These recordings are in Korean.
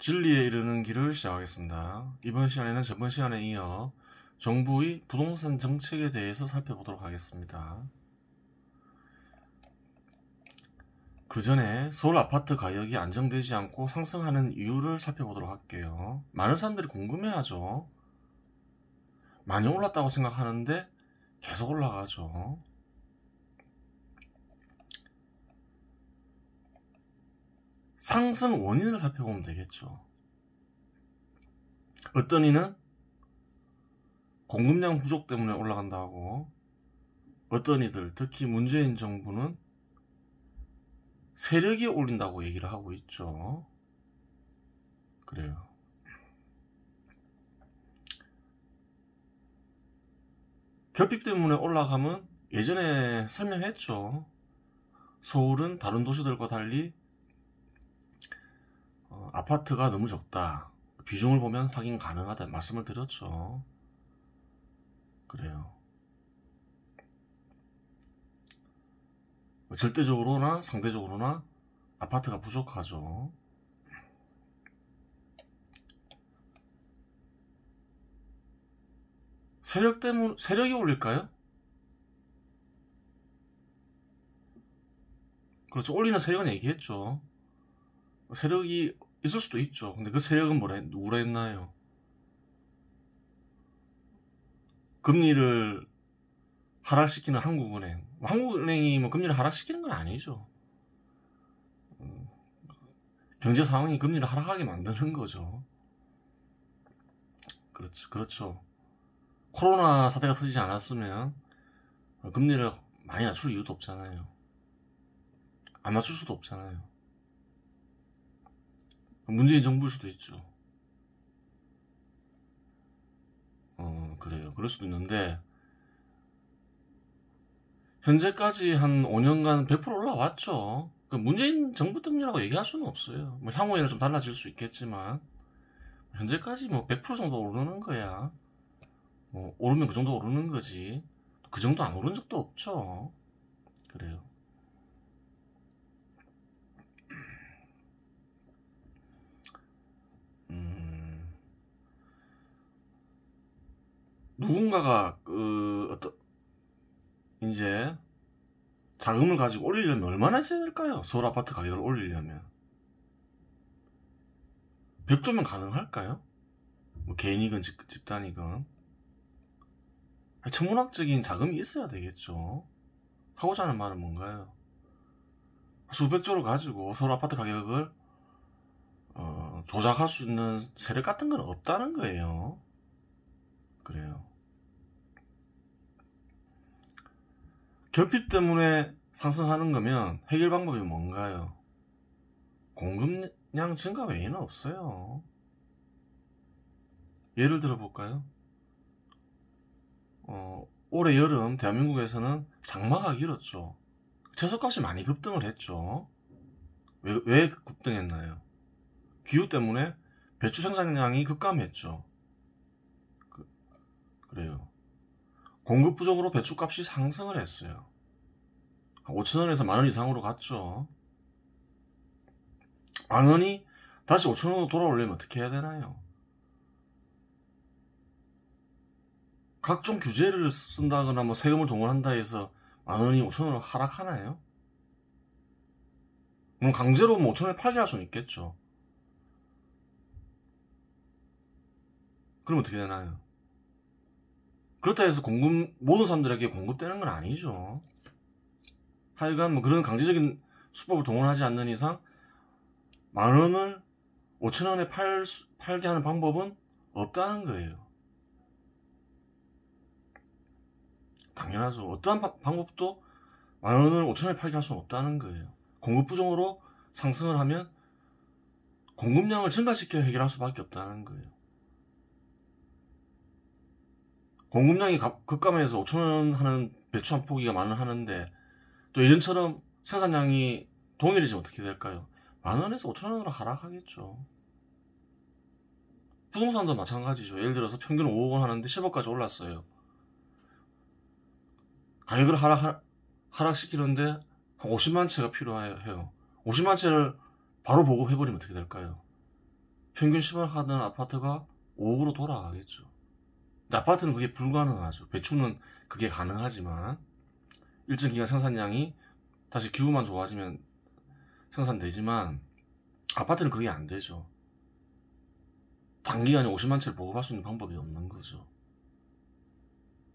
진리에 이르는 길을 시작하겠습니다. 이번 시간에는 저번 시간에 이어 정부의 부동산 정책에 대해서 살펴보도록 하겠습니다. 그 전에 서울 아파트 가격이 안정되지 않고 상승하는 이유를 살펴보도록 할게요. 많은 사람들이 궁금해하죠. 많이 올랐다고 생각하는데 계속 올라가죠. 상승 원인을 살펴보면 되겠죠. 어떤 이는 공급량 부족 때문에 올라간다고, 어떤 이들, 특히 문재인 정부는 세력이 올린다고 얘기를 하고 있죠. 그래요. 결핍 때문에 올라가면 예전에 설명했죠. 서울은 다른 도시들과 달리 아파트가 너무 적다. 비중을 보면 확인 가능하다 말씀을 드렸죠. 그래요. 절대적으로나 상대적으로나 아파트가 부족하죠. 세력이 올릴까요? 그렇죠. 올리는 세력은 얘기했죠. 세력이 있을 수도 있죠. 근데 그 세력은 누구라 했나요? 금리를 하락시키는 한국은행. 한국은행이 뭐 금리를 하락시키는 건 아니죠. 경제 상황이 금리를 하락하게 만드는 거죠. 그렇죠. 코로나 사태가 터지지 않았으면 금리를 많이 낮출 이유도 없잖아요. 안 낮출 수도 없잖아요. 문재인 정부일 수도 있죠. 그래요. 그럴 수도 있는데 현재까지 한 5년간 100% 올라왔죠. 문재인 정부 때문이라고 얘기할 수는 없어요. 뭐 향후에는 좀 달라질 수 있겠지만 현재까지 뭐 100% 정도 오르는 거야. 뭐 오르면 그 정도 오르는 거지. 그 정도 안 오른 적도 없죠. 그래요. 누군가가 이제 자금을 가지고 올리려면 얼마나 있어야 될까요? 서울 아파트 가격을 올리려면 100조면 가능할까요? 뭐 개인이건 집단이건 천문학적인 자금이 있어야 되겠죠. 하고자 하는 말은 뭔가요? 수백조를 가지고 서울 아파트 가격을 조작할 수 있는 세력 같은 건 없다는 거예요. 그래요. 결핍 때문에 상승하는 거면 해결 방법이 뭔가요? 공급량 증가 외에는 없어요. 예를 들어 볼까요? 올해 여름 대한민국에서는 장마가 길었죠. 채소값이 많이 급등을 했죠. 왜 급등했나요? 기후 때문에 배추 생산량이 급감했죠. 그래요. 공급 부족으로 배추값이 상승을 했어요. 5,000원에서 만원 이상으로 갔죠. 만원이 다시 5,000원으로 돌아오려면 어떻게 해야 되나요? 각종 규제를 쓴다거나 뭐 세금을 동원한다 해서 만원이 5,000원으로 하락하나요? 그럼 강제로 뭐 5,000원에 팔게 할 수는 있겠죠. 그럼 어떻게 되나요? 그렇다 해서 모든 사람들에게 공급되는 건 아니죠. 하여간 뭐 그런 강제적인 수법을 동원하지 않는 이상 만원을 5,000원에 팔게 하는 방법은 없다는 거예요. 당연하죠. 어떠한 방법도 만원을 5,000원에 팔게 할 수는 없다는 거예요. 공급 부족으로 상승을 하면 공급량을 증가시켜 해결할 수밖에 없다는 거예요. 공급량이 급감해서 5,000원 하는 배추 한 포기가 만원 하는데 또 예전처럼 생산량이 동일해지면 어떻게 될까요? 만원에서 5,000원으로 하락하겠죠. 부동산도 마찬가지죠. 예를 들어서 평균 5억 원 하는데 10억까지 올랐어요. 가격을 하락시키는데 한 50만 채가 필요해요. 50만 채를 바로 보급해버리면 어떻게 될까요? 평균 시발하던 아파트가 5억으로 돌아가겠죠. 근데 아파트는 그게 불가능하죠. 배추는 그게 가능하지만 일정 기간 생산량이 다시 기후만 좋아지면 생산되지만 아파트는 그게 안 되죠. 단기간에 50만 채를 보급할 수 있는 방법이 없는 거죠.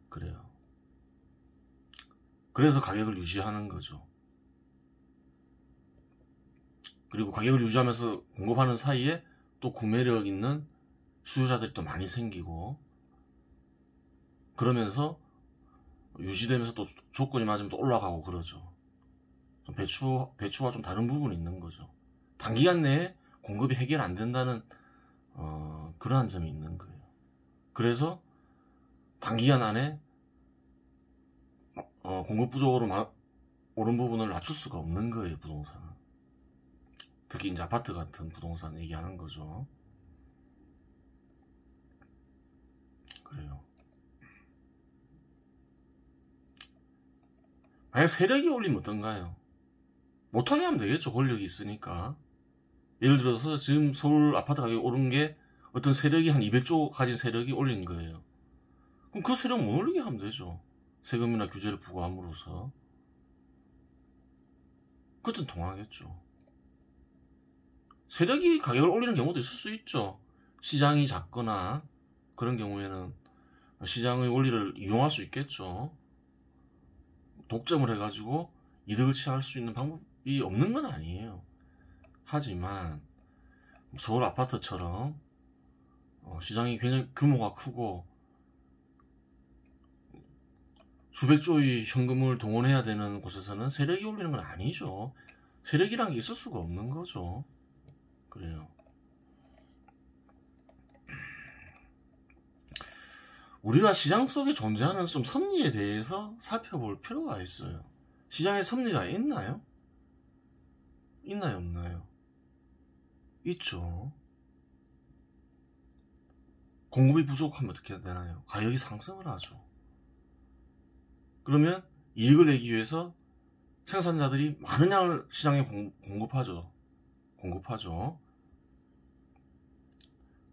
그래요. 그래서 가격을 유지하는 거죠. 그리고 가격을 유지하면서 공급하는 사이에 또 구매력 있는 수요자들이 또 많이 생기고, 그러면서 유지되면서 또 조건이 맞으면 또 올라가고 그러죠. 배추와 좀 다른 부분이 있는 거죠. 단기간 내에 공급이 해결 안 된다는 그러한 점이 있는 거예요. 그래서 단기간 안에 공급 부족으로 오른 부분을 낮출 수가 없는 거예요, 부동산은. 특히 이제 아파트 같은 부동산 얘기하는 거죠. 그래요. 만약 세력이 올리면 어떤가요? 못하게 하면 되겠죠. 권력이 있으니까. 예를 들어서 지금 서울 아파트 가격이 오른 게 어떤 세력이 한 200조 가진 세력이 올린 거예요. 그럼 그 세력 못 올리게 하면 되죠. 세금이나 규제를 부과함으로써. 그땐 통하겠죠. 세력이 가격을 올리는 경우도 있을 수 있죠. 시장이 작거나 그런 경우에는 시장의 원리를 이용할 수 있겠죠. 독점을 해가지고 이득을 취할 수 있는 방법이 없는 건 아니에요. 하지만 서울 아파트처럼 시장이 굉장히 규모가 크고 수백조의 현금을 동원해야 되는 곳에서는 세력이 올리는 건 아니죠. 세력이란 게 있을 수가 없는 거죠. 그래요. 우리가 시장 속에 존재하는 좀 섭리에 대해서 살펴볼 필요가 있어요. 시장에 섭리가 있나요? 있나요, 없나요? 있죠. 공급이 부족하면 어떻게 되나요? 가격이 상승을 하죠. 그러면 이익을 내기 위해서 생산자들이 많은 양을 시장에 공급하죠.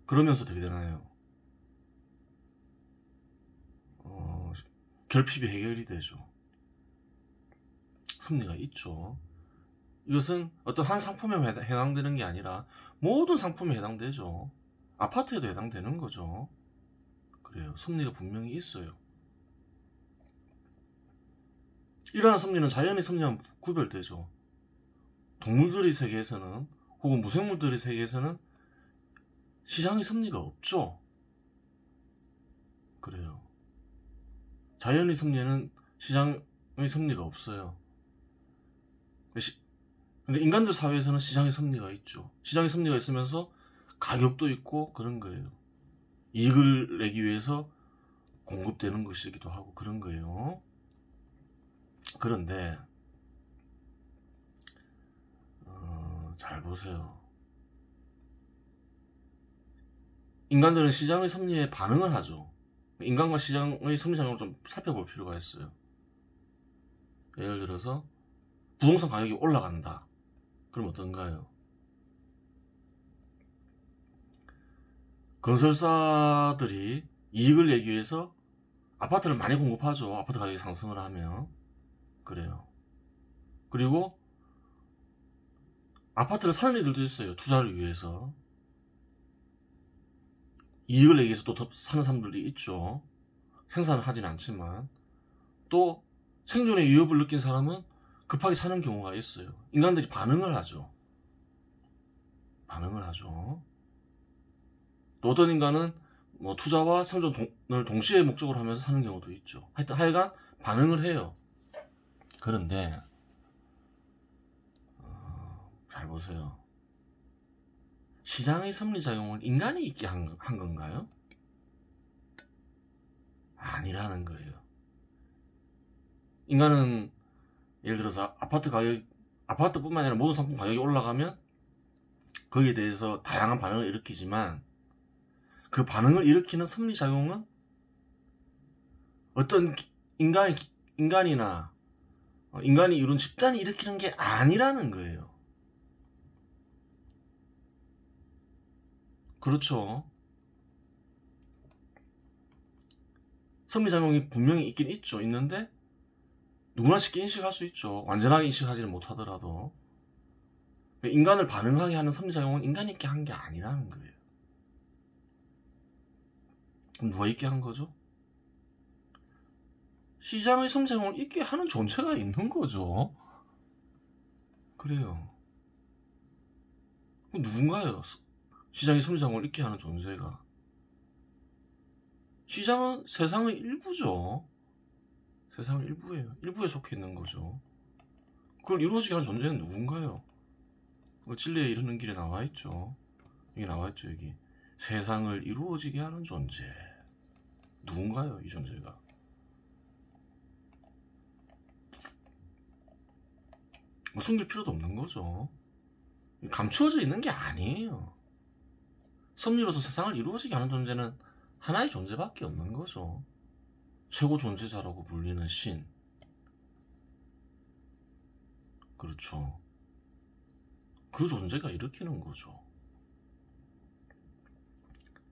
그러면서 어떻게 되나요? 결핍이 해결이 되죠. 섭리가 있죠. 이것은 어떤 한 상품에 해당되는 게 아니라 모든 상품에 해당되죠. 아파트에도 해당되는 거죠. 그래요. 섭리가 분명히 있어요. 이러한 섭리는 자연의 섭리와 구별되죠. 동물들의 세계에서는 혹은 무생물들의 세계에서는 시장의 섭리가 없죠. 그래요. 자연의 섭리에는 시장의 섭리가 없어요. 근데 인간들 사회에서는 시장의 섭리가 있죠. 시장의 섭리가 있으면서 가격도 있고 그런 거예요. 이익을 내기 위해서 공급되는 것이기도 하고 그런 거예요. 그런데 잘 보세요. 인간들은 시장의 섭리에 반응을 하죠. 인간과 시장의 섭리상을 좀 살펴볼 필요가 있어요. 예를 들어서 부동산 가격이 올라간다. 그럼 어떤가요? 건설사들이 이익을 내기 위해서 아파트를 많이 공급하죠. 아파트 가격이 상승을 하면. 그래요. 그리고 아파트를 사는 이들도 있어요. 투자를 위해서. 이익을 내기 위해서 또 더 사는 사람들이 있죠. 생산을 하진 않지만. 또 생존의 위협을 느낀 사람은 급하게 사는 경우가 있어요. 인간들이 반응을 하죠. 또 어떤 인간은 뭐 투자와 생존을 동시에 목적으로 하면서 사는 경우도 있죠. 하여간 반응을 해요. 그런데 잘 보세요. 시장의 섭리작용을 인간이 있게 한 건가요? 아니라는 거예요. 인간은 예를 들어서 아파트뿐만 아니라 모든 상품 가격이 올라가면 거기에 대해서 다양한 반응을 일으키지만 그 반응을 일으키는 섭리작용은 어떤 인간이나 인간이 이룬 집단이 일으키는 게 아니라는 거예요. 그렇죠. 섭리작용이 분명히 있긴 있죠. 있는데 누구나 쉽게 인식할 수 있죠. 완전하게 인식하지는 못하더라도. 인간을 반응하게 하는 섭리작용은 인간이 있게 한 게 아니라는 거예요. 그럼 누가 있게 한 거죠? 시장의 섭리작용을 있게 하는 존재가 있는 거죠. 그래요. 누군가요? 시장의 섭리작용을 있게 하는 존재가. 시장은 세상의 일부죠. 세상의 일부예요. 일부에 속해 있는 거죠. 그걸 이루어지게 하는 존재는 누군가요? 진리에 이르는 길에 나와있죠. 여기 나와있죠. 여기 세상을 이루어지게 하는 존재. 누군가요? 이 존재가. 뭐 숨길 필요도 없는 거죠. 감추어져 있는 게 아니에요. 섭리로서 세상을 이루어지게 하는 존재는 하나의 존재밖에 없는 거죠. 최고 존재자라고 불리는 신. 그렇죠. 그 존재가 일으키는 거죠.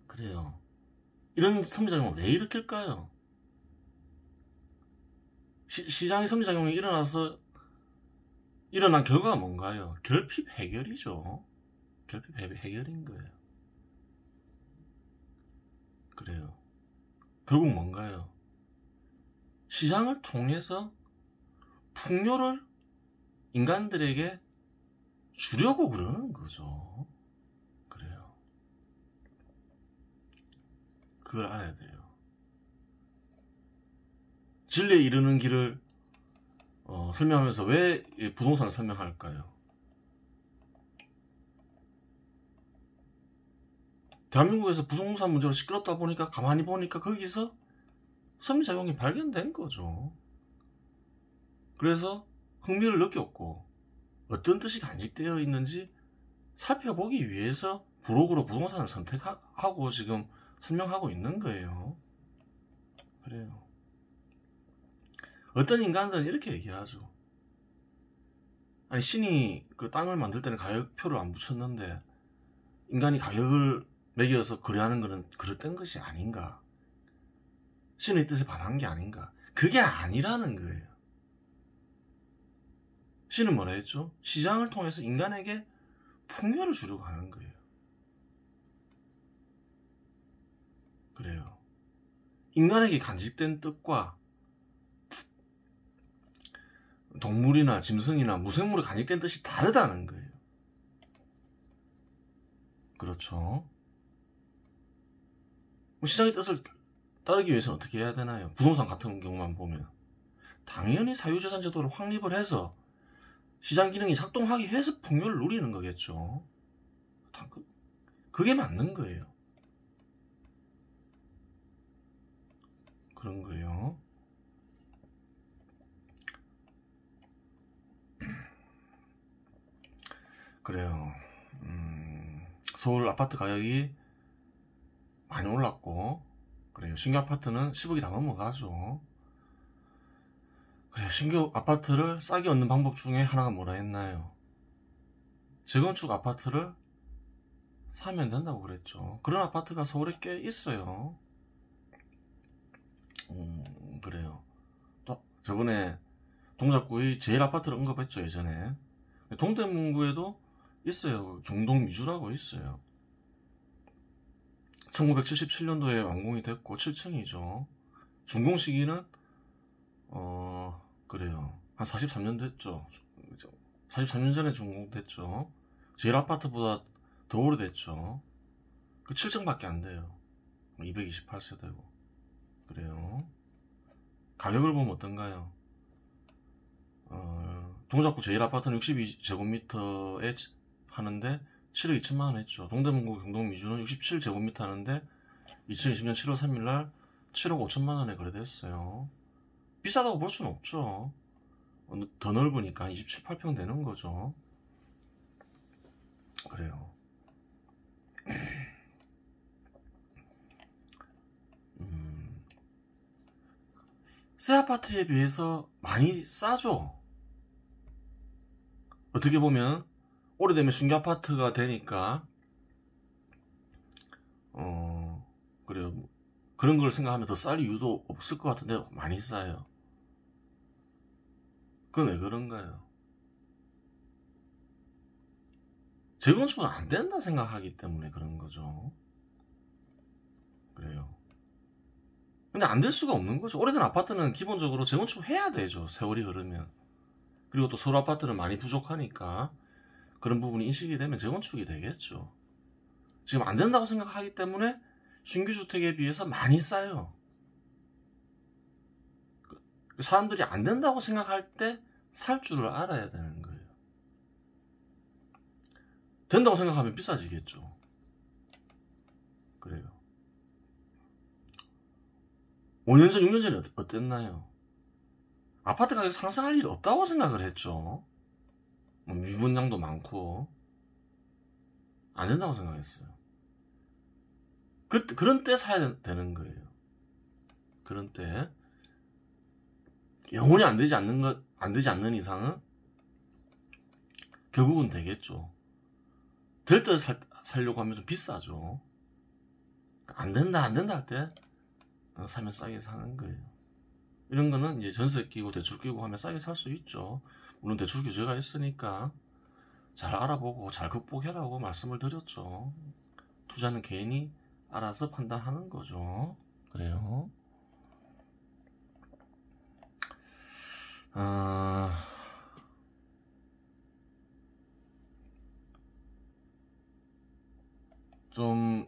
그래요. 이런 섭리작용을 왜 일으킬까요? 시장의 섭리작용이 일어나서 일어난 결과가 뭔가요? 결핍 해결이죠. 결핍 해결인 거예요. 그래요. 결국 뭔가요? 시장을 통해서 풍요를 인간들에게 주려고 그러는 거죠. 그래요. 그걸 알아야 돼요. 진리에 이르는 길을 설명하면서 왜 부동산을 설명할까요? 대한민국에서 부동산 문제로 시끄럽다 보니까 가만히 보니까 거기서 섭리작용이 발견된 거죠. 그래서 흥미를 느꼈고 어떤 뜻이 간직되어 있는지 살펴보기 위해서 브로그로 부동산을 선택하고 지금 설명하고 있는 거예요. 그래요. 어떤 인간들은 이렇게 얘기하죠. 아니 신이 그 땅을 만들 때는 가격표를 안 붙였는데 인간이 가격을 매겨서 거래하는 것은 그릇된 것이 아닌가. 신의 뜻에 반한 게 아닌가. 그게 아니라는 거예요. 신은 뭐라 했죠? 시장을 통해서 인간에게 풍요를 주려고 하는 거예요. 그래요. 인간에게 간직된 뜻과 동물이나 짐승이나 무생물에 간직된 뜻이 다르다는 거예요. 그렇죠. 시장의 뜻을 따르기 위해서는 어떻게 해야 되나요? 부동산 같은 경우만 보면 당연히 사유재산 제도를 확립을 해서 시장 기능이 작동하게 해서 풍요를 누리는 거겠죠. 그게 맞는 거예요. 그런 거예요. 그래요. 서울 아파트 가격이 많이 올랐고, 그래요. 신규 아파트는 10억이 다 넘어가죠. 그래요. 신규 아파트를 싸게 얻는 방법 중에 하나가 뭐라 했나요? 재건축 아파트를 사면 된다고 그랬죠. 그런 아파트가 서울에 꽤 있어요. 그래요. 또 저번에 동작구의 제일 아파트를 언급했죠. 예전에 동대문구에도 있어요. 경동미주라고 있어요. 1977년도에 완공이 됐고 7층이죠. 준공 시기는 그래요. 한 43년 됐죠. 43년 전에 준공됐죠. 제일 아파트보다 더 오래됐죠. 그 7층밖에 안 돼요. 228세대고. 그래요. 가격을 보면 어떤가요? 동작구 제일 아파트는 62제곱미터에 하는데 7억 2천만원 했죠. 동대문구 경동미주는 67제곱미터 하는데 2020년 7월 3일날 7억 5천만원에 거래됐어요. 비싸다고 볼 수는 없죠. 더 넓으니까 27, 8평 되는 거죠. 그래요. 새 아파트에 비해서 많이 싸죠. 어떻게 보면 오래되면 신규 아파트가 되니까 그래요. 그런 걸 생각하면 더 쌀 이유도 없을 것 같은데 많이 싸요. 그건 왜 그런가요? 재건축은 안 된다 생각하기 때문에 그런 거죠. 그래요. 근데 안 될 수가 없는 거죠. 오래된 아파트는 기본적으로 재건축해야 되죠. 세월이 흐르면. 그리고 또 서울 아파트는 많이 부족하니까 그런 부분이 인식이 되면 재건축이 되겠죠. 지금 안 된다고 생각하기 때문에 신규 주택에 비해서 많이 싸요. 사람들이 안 된다고 생각할 때 살 줄을 알아야 되는 거예요. 된다고 생각하면 비싸지겠죠. 그래요. 5년 전, 6년 전에 어땠나요? 아파트 가격 상승할 일이 없다고 생각을 했죠. 미분양도 많고 안 된다고 생각했어요. 그런 때 사야 되는 거예요. 그런 때 영원히 안 되지 않는 이상은 결국은 되겠죠. 될 때 살려고 하면 좀 비싸죠. 안 된다 할 때 사면 싸게 사는 거예요. 이런 거는 이제 전세 끼고 대출 끼고 하면 싸게 살 수 있죠. 물론 대출 규제가 있으니까 잘 알아보고 잘 극복해라고 말씀을 드렸죠. 투자는 개인이 알아서 판단하는 거죠. 그래요. 좀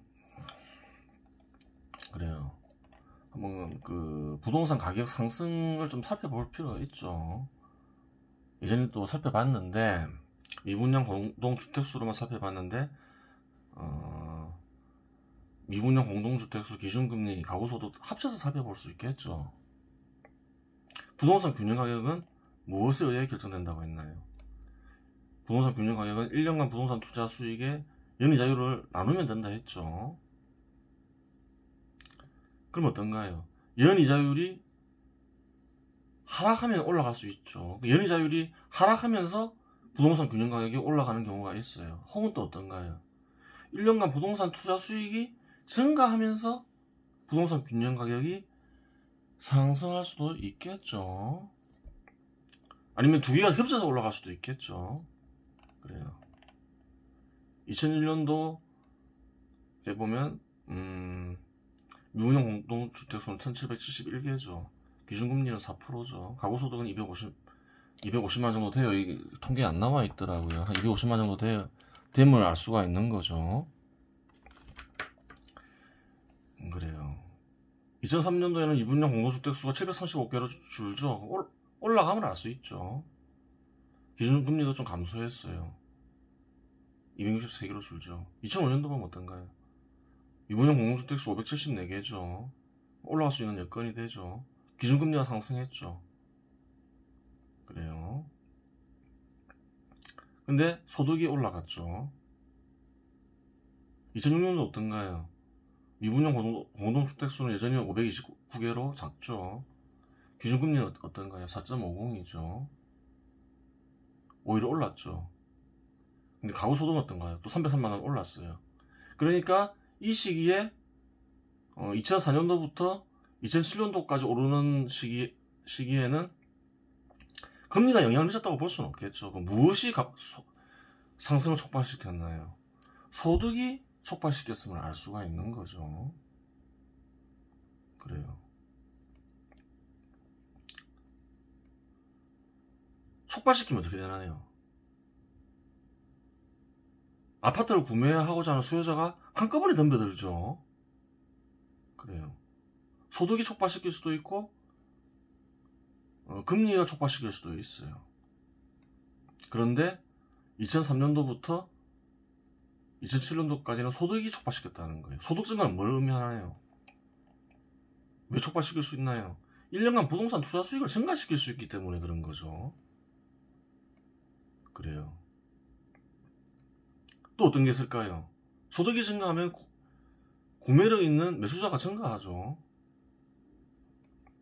그래요. 한번 그 부동산 가격 상승을 좀 살펴볼 필요가 있죠. 예전에 또 살펴봤는데 미분양 공동주택수로만 살펴봤는데 미분양 공동주택수 기준금리 가구소득 합쳐서 살펴볼 수 있겠죠. 부동산 균형 가격은 무엇에 의해 결정된다고 했나요? 부동산 균형 가격은 1년간 부동산 투자 수익의 연이자율을 나누면 된다 했죠. 그럼 어떤가요? 연이자율이 하락하면 올라갈 수 있죠. 연이자율이 하락하면서 부동산 균형 가격이 올라가는 경우가 있어요. 혹은 또 어떤가요? 1년간 부동산 투자 수익이 증가하면서 부동산 균형 가격이 상승할 수도 있겠죠. 아니면 두 개가 겹쳐서 올라갈 수도 있겠죠. 그래요. 2001년도에 보면 미분양 공동주택수는 1771개죠. 기준금리는 4%죠. 가구소득은 250만 정도 돼요. 이게 통계 안 나와 있더라고요. 한 250만 정도 됨을 알 수가 있는 거죠. 그래요. 2003년도에는 미분양 공동주택수가 735개로 줄죠. 올라가면 알 수 있죠. 기준금리도 좀 감소했어요. 263개로 줄죠. 2005년도 보면 어떤가요? 미분양 공동주택수 574개죠. 올라갈 수 있는 여건이 되죠. 기준금리가 상승했죠. 그래요. 근데 소득이 올라갔죠. 2006년도 어떤가요? 미분양 공동주택수는 여전히 529개로 작죠. 기준금리는 어떤가요? 4.50이죠. 오히려 올랐죠. 근데 가구소득은 어떤가요? 또 303만원 올랐어요. 그러니까 이 시기에 2004년도부터 2007년도까지 오르는 시기에는 금리가 영향을 미쳤다고 볼 수는 없겠죠. 그럼 무엇이 상승을 촉발시켰나요? 소득이 촉발시켰음을 알 수가 있는 거죠. 그래요. 촉발시키면 어떻게 되나요? 아파트를 구매하고자 하는 수요자가 한꺼번에 덤벼들죠. 그래요. 소득이 촉발시킬 수도 있고 금리가 촉발시킬 수도 있어요. 그런데 2003년도부터 2007년도까지는 소득이 촉발시켰다는 거예요. 소득 증가는 뭘 의미하나요? 왜 촉발시킬 수 있나요? 1년간 부동산 투자 수익을 증가시킬 수 있기 때문에 그런 거죠. 그래요. 또 어떤 게 있을까요? 소득이 증가하면 구매력 있는 매수자가 증가하죠.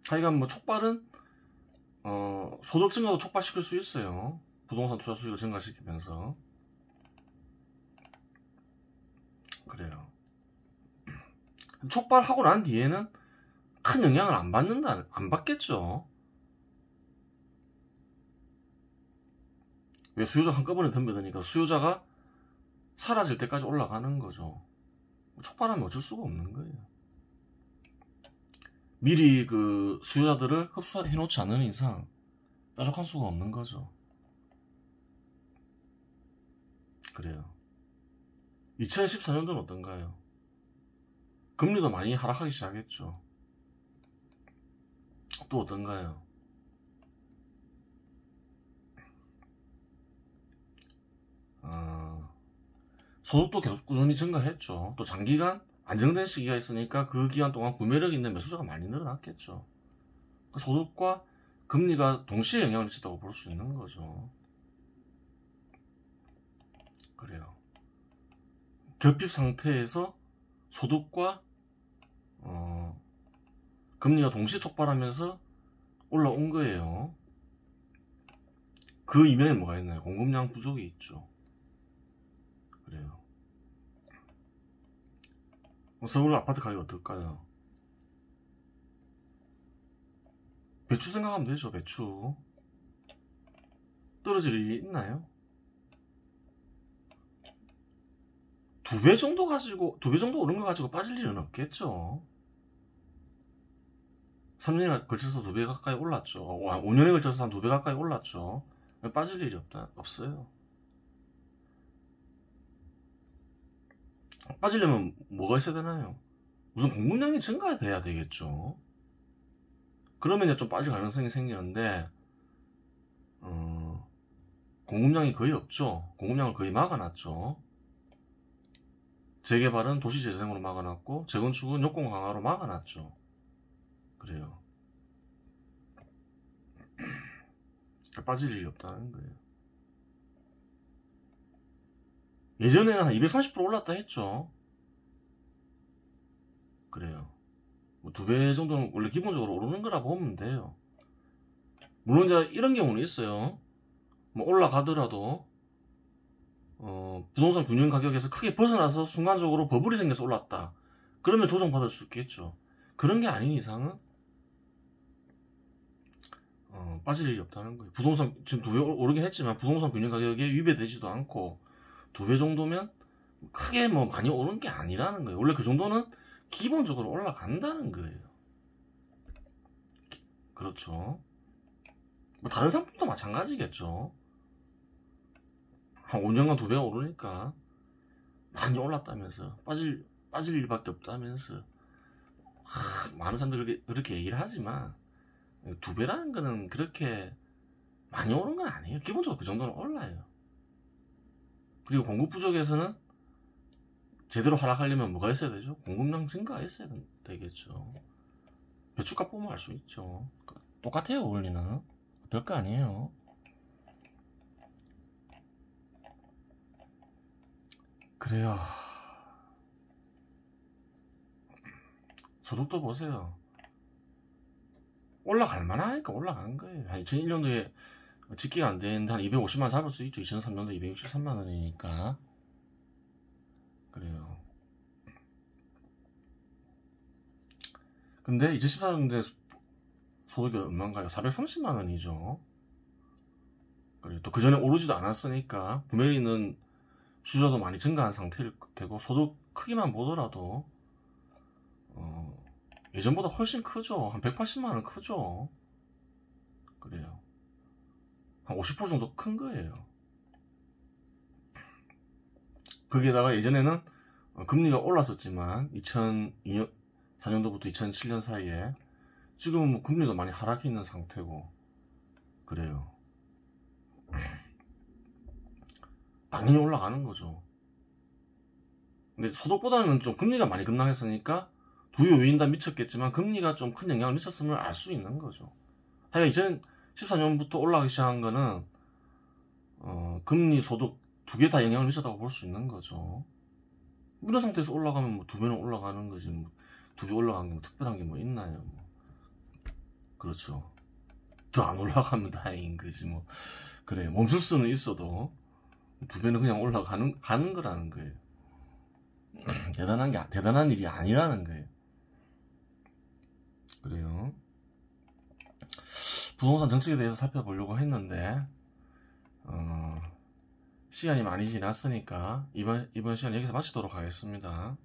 하여간 뭐 촉발은 소득 증가도 촉발시킬 수 있어요. 부동산 투자 수익을 증가시키면서. 그래요. 촉발하고 난 뒤에는 큰 영향을 안 받겠죠. 왜? 수요자가 한꺼번에 덤벼드니까 수요자가 사라질 때까지 올라가는 거죠. 촉발하면 어쩔 수가 없는 거예요. 미리 그 수요자들을 흡수해 놓지 않는 이상 뾰족할 수가 없는 거죠. 그래요. 2014년도는 어떤가요? 금리도 많이 하락하기 시작했죠. 또 어떤가요? 소득도 계속 꾸준히 증가했죠. 또 장기간 안정된 시기가 있으니까 그 기간 동안 구매력 있는 매수자가 많이 늘어났겠죠. 그 소득과 금리가 동시에 영향을 미쳤다고 볼 수 있는 거죠. 그래요. 결핍 상태에서 소득과 금리가 동시에 촉발하면서 올라온 거예요. 그 이면에 뭐가 있나요? 공급량 부족이 있죠. 그래요. 서울 아파트 가격이 어떨까요? 배추 생각하면 되죠. 배추 떨어질 일이 있나요? 2배 정도 오른 거 가지고 빠질 일은 없겠죠. 3년에 걸쳐서 2배 가까이 올랐죠. 5년에 걸쳐서 한 2배 가까이 올랐죠. 빠질 일이 없어요. 빠지려면 뭐가 있어야 되나요? 우선 공급량이 증가돼야 되겠죠. 그러면 이제 좀 빠질 가능성이 생기는데 공급량이 거의 없죠. 공급량을 거의 막아놨죠. 재개발은 도시재생으로 막아놨고 재건축은 여건 강화로 막아놨죠. 그래요. 빠질 일이 없다는 거예요. 예전에는 한 230% 올랐다 했죠. 그래요. 뭐 2배 정도는 원래 기본적으로 오르는 거라 보면 돼요. 물론 이제 이런 경우는 있어요. 뭐 올라가더라도 부동산 균형 가격에서 크게 벗어나서 순간적으로 버블이 생겨서 올랐다. 그러면 조정받을 수 있겠죠. 그런 게 아닌 이상은 빠질 일이 없다는 거예요. 부동산 지금 2배 오르긴 했지만 부동산 균형 가격에 위배되지도 않고 2배 정도면 크게 뭐 많이 오른 게 아니라는 거예요. 원래 그 정도는 기본적으로 올라간다는 거예요. 그렇죠. 뭐 다른 상품도 마찬가지겠죠. 한 5년간 2배가 오르니까 많이 올랐다면서 빠질 일밖에 없다면서 많은 사람들이 그렇게 얘기를 하지만 2배라는 거는 그렇게 많이 오른 건 아니에요. 기본적으로 그 정도는 올라요. 그리고 공급 부족에서는 제대로 하락하려면 뭐가 있어야 되죠? 공급량 증가가 있어야 되겠죠. 배추값 보면 알 수 있죠. 똑같아요, 원리는. 별거 아니에요. 그래요. 소득도 보세요. 올라갈 만하니까 올라간 거예요. 한 2001년도에 집계가 안 되는데 한 250만 잡을 수 있죠. 2003년도 263만 원이니까. 그래요. 근데 2014년도에 소득이 얼마인가요? 430만 원이죠. 그리고 또 그 전에 오르지도 않았으니까 구매력있는 수요자도 많이 증가한 상태일 테고 소득 크기만 보더라도 예전보다 훨씬 크죠. 한 180만 원 크죠. 그래요. 한 50% 정도 큰 거예요. 거기에다가 예전에는 금리가 올랐었지만 2004년도부터 2007년 사이에 지금은 뭐 금리도 많이 하락해 있는 상태고 그래요. 당연히 올라가는 거죠. 근데 소득보다는 좀 금리가 많이 급락했으니까 두 요인 다 미쳤겠지만 금리가 좀 큰 영향을 미쳤음을 알 수 있는 거죠. 하여간 2014년부터 올라가기 시작한 거는 금리, 소득 두 개 다 영향을 미쳤다고 볼 수 있는 거죠. 이런 상태에서 올라가면 뭐 2배는 올라가는 거지 뭐 2배 올라간 게 뭐 특별한 게 뭐 있나요? 뭐. 그렇죠. 더 안 올라가면 다행인 거지 뭐. 그래 멈출 수는 있어도 2배는 그냥 올라가는 거라는 거예요. 대단한 일이 아니라는 거예요. 그래요. 부동산 정책에 대해서 살펴보려고 했는데 시간이 많이 지났으니까 이번 시간 여기서 마치도록 하겠습니다.